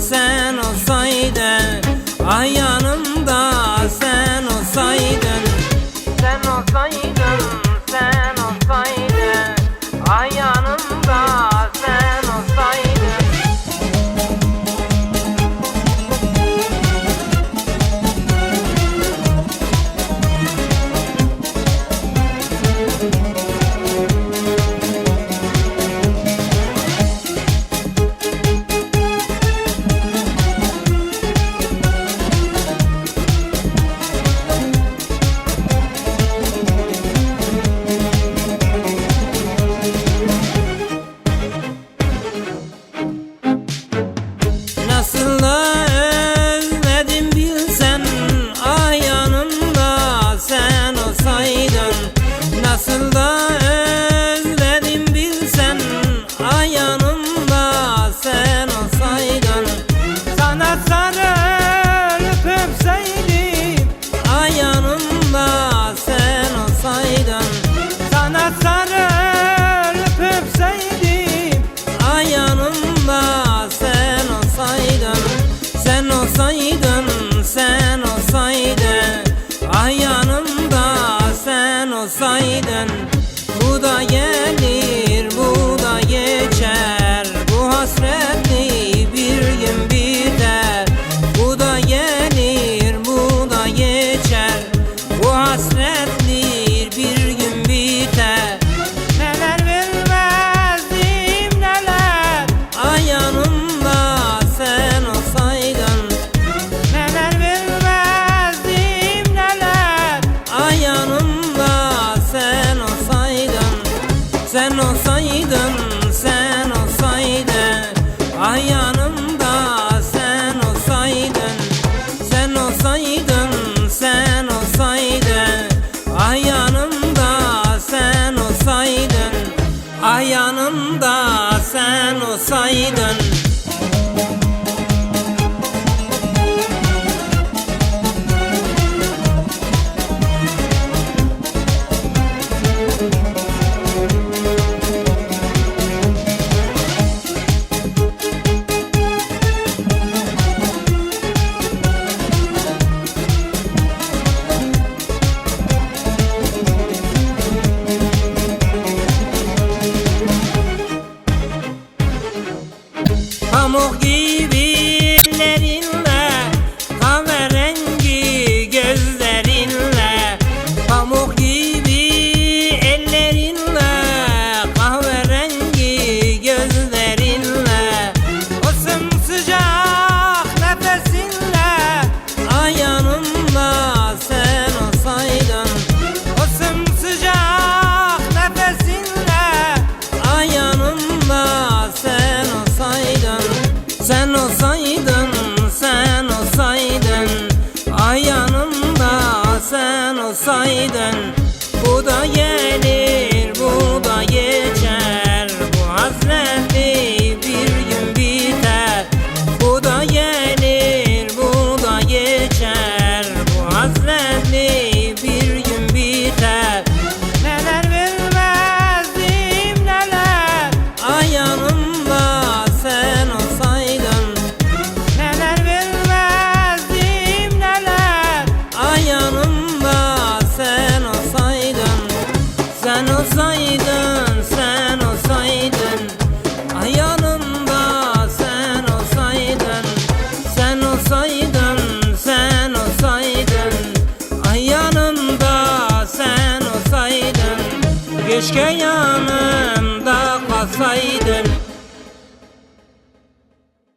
sen olsaydın, ay yanımda sen olsaydın. Sen olsaydın, sen olsaydın, ay yanımda sen olsaydın. Nasıl da özledim bilsen, ay yanımda sen olsaydın. Nasıl da özledim bilsen, ay yanımda sen olsaydın. Sana sarılıp öpseydim, ay yanımda sen olsaydın. Sana sarılıp öpseydim, ay yanımda sen olsaydın. Sen olsaydın, sen olsaydın, ay yanımda sen olsaydın. Bu da gelir, bu da geçer, bu hasretli bir gün biter. Bu da gelir, bu da geçer, bu hasretli bir gün biter. Neler vermezdim neler, ay yanımda sen olsaydın. Neler vermezdim neler, ay yanımda sen olsaydın. Sen olsaydın, sen olsaydın, ay yanımda sen olsaydın. Sen olsaydın, sen olsaydın, ay yanımda sen olsaydın. Ay yanımda sen olsaydın. Pamuk gibi ellerinle, kahverengi gözlerinle. Pamuk gibi ellerinle, kahverengi gözlerinle. O sımsıcak nefesinle, ay yanımda sen olsaydın. O sımsıcak nefesinle, ay yanımda sen olsaydın. Sen olsaydın, sen olsaydın, ay yanımda sen olsaydın. Bu da gelir, bu da geçer, bu hasretli bir gün biter. Bu da gelir, bu da geçer, bu hasretli bir gün biter. Neler vermezdim neler, ay yanımda sen olsaydın. Neler vermezdim neler, ay yanımda sen olsaydın. Sen olsaydın, sen olsaydın, ay yanımda sen olsaydın. Sen olsaydın, sen olsaydın, ay yanımda sen olsaydın. Keşke yanımda kalsaydın.